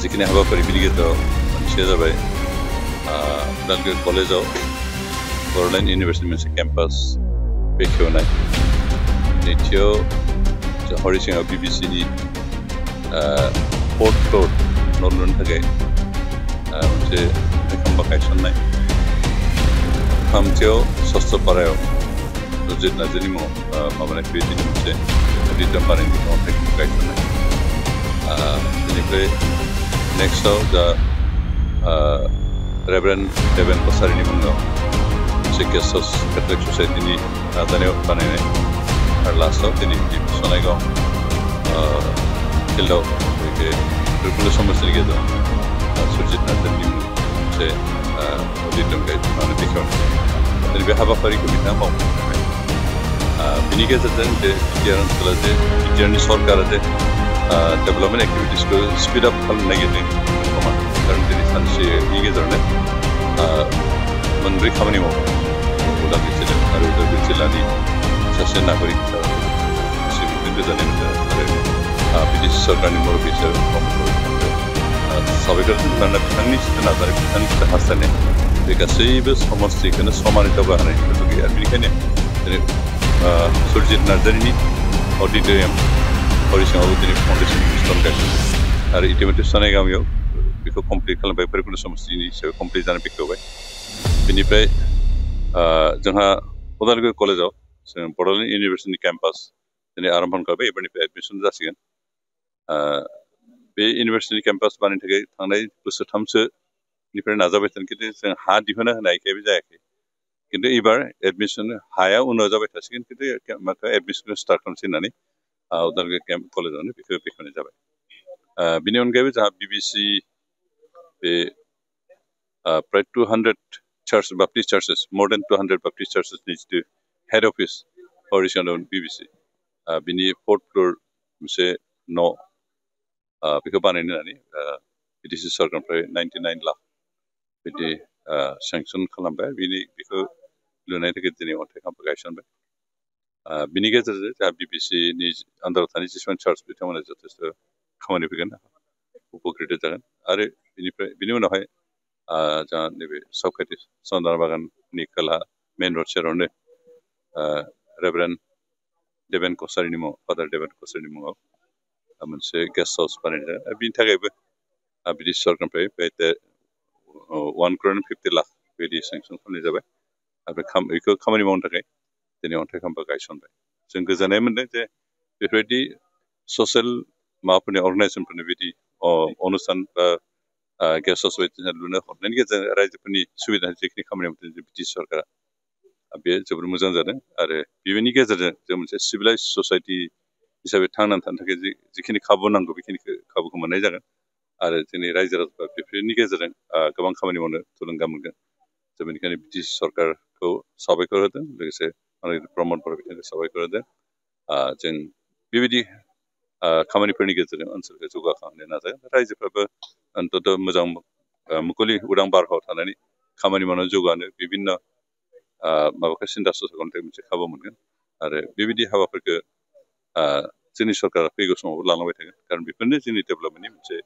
जिखिनि हाबाफारि बिनि गेजेराव मोनसेया जाबाय उदालगुरि कलेजाव बड'लेण्ड इउनिभार्सिटि मोनसे केम्पास बेखेवनाय नैथियाव हरिसिङाव बिबिसिनि फोर्थ फ्लोर न' लुनो थाखाय मोनसे खाम्फा गायसननाय थामथियाव सस्थपारायाव सुजित नार्जारिनि मुङाव माबानाय बेबायदिनो मोनसे रिटार्न बानायनाय अन्थाइ खाम्फा गायसननाय बेनिफ्राय नेक्स्टआव जा रेभारेन्ड देबेन कसारिनि मुङाव मोनसे गेस्ट हाउस केथलिक ससाइटिनि नाजानायाव बानायनाय आरो लास्टआव दिनै सनायगाव फिल्डआव दुर्गुल समस्टिनि गेजेराव सुजित नार्जारिनि मुङाव मोनसे रिटार्न गायसननानै बेखेवनाय दिनै बे हाबाफारिखौ बिथाङा मावनो थाखाय बिनि गेजेरजों जे बिटिआर ओनसोला जे बिटिआरनि सरकारा जे डेभेलपमेन्ट एक्टिभिटिसखौ स्पिड आप खालामनो नागिरदों समान खारन दिनै सानसेनि गेजेरावनो मोनब्रै खामानि मावो उदालगुरि जिल्ला आरो उदालगुरि जिल्लानि सासे नागरिक गासैबो गोजोननाय मोनदों आरो बिटिसि सरकारनि मुरब्बी साबायखर मानोना बिथांनि जिथु नाजानाय बिथांनि जिथु हास्थायनाय बे गासैबो समस्टिखौनो समानै दावगाहोनायनि गोसो गैया बेनिखायनो दिनै सुजित नार्जारिनि अडिट'रियाम हरिसिङावबो दिनै फाउन्डेसन स्टन गायसनदों आरो इटिमध्ये सनाय गामियाव बेखौ कमप्लिट खालामबाय भैरबकुन्द समस्टिनि हिसाबै कमप्लिट जानानै बेखेवबाय बेनिफ्राय जोंहा उदालगुरि कलेजाव जों बड'लेण्ड इउनिभार्सिटिनि केम्पास दिनै आरम्भ खालामबाय एबारनिफ्राय एडमिसन जासिगोन बे इउनिभार्सिटिनि केम्पास बानायनो थाखाय थांनाय बोसोरथामसोनिफ्राय नाजाबाय थादों खिन्थु जों हा दिहुननो होनायखायबो जायाखै खिन्थु एबार एडमिसन हाया उनाव जाबाय थासिगोन खिन्थु एडमिसनखौ स्टार्ट खालामसै होननानै उदालगुरि कलेजावनो बेखौ बेखेवनाय जाबाय बिनि अनगायैबो जोंहा बिबिसि बे प्राय 200 church Baptist charges more than 200 Baptist चार्चेसनि जिथु हेड अफिस हरिसिङाव बिबिसि बिनि फोर्थ फ्लोर मोनसे न' बेखौ बानायनो होननानै बिटिसि सरकारनिफ्राय 99 लाख बिदि सेंसन खालामबाय बेखौ लुनायनि थाखाय दिनै अन्थाइ खाम्फा गायसनबाय बिनि गेजेरजों जोंहा बिबिसिनि आन्दाराव थानाय जेसेबां चार्च बिथांमोना जथेस्थ' खामानि फैगोन उपकृत जागोन आरो बिनि उनावहाय जोंहा नैबे सावखाथि सन्दना बागाननि खोला मेन रड सेरावनो रेभारेन्ड देबेन कसारिनि मुङाव फादार देबेन कसारिनि मुङाव मोनसे गेस्ट हाउस बानायनाय जागोन बिनि थाखायबो बिटिसि सरकारनिफ्राय बे 1.50 लाख बिदि सेंसन खालामनाय जाबाय आरो बेखौ खामानि मावनो थाखाय दिनै अन्थाइ खाम्फा गायसनबाय जों गोजोननाय मोनदों जे बेफोरबायदि ससियेल माबाफोरनि अर्गानाइजेसनफोरनि बिदि अनुस्थान बा गेस्ट हाउस बायदि लुनो हरनायनि गेजेरजों रायजोफोरनि सुबिदा जिखिनि खामानि मावदों बिटिसि सरकारा बे जोबोर मोजां जादों आरो बेनि गेजेरजों जों मोनसे सिभिलाइज ससाइटि हिसाबै थांनानै थानो थाखाय जिखिनि खाबु नांगौ बेखिनि खाबुखौ मोननाय जागोन आरो जोंनि रायजो राजाफ्रा बेफोरनि गेजेरजों गोबां खामानि मावनो थुलुंगा मोनगोन जों बेनिखायनो बिटिसि सरकारखौ साबायखर होदों लोगोसे प्रमद बर' बिथांखौ साबायखर होदों जों बेबायदि खामानिफोरनि गेजेरजों ओनसोलखौ जौगाखांनो नाजागोन रायजोफ्राबो अन्तत मोजां मुखुलि उदां बारहावा थानानै खामानि मावनानै जौगानो बिभिन्न माबाखौ सिन्था सरसा खालामनो थाखाय मोनसे खाबु मोनगोन आरो बेबायदि हाबाफोरखौ जोंनि सरकारा फैगौ समावबो लालांबाय थागोन खारन बेफोरनो जोंनि डेभेलपमेन्टनि मोनसे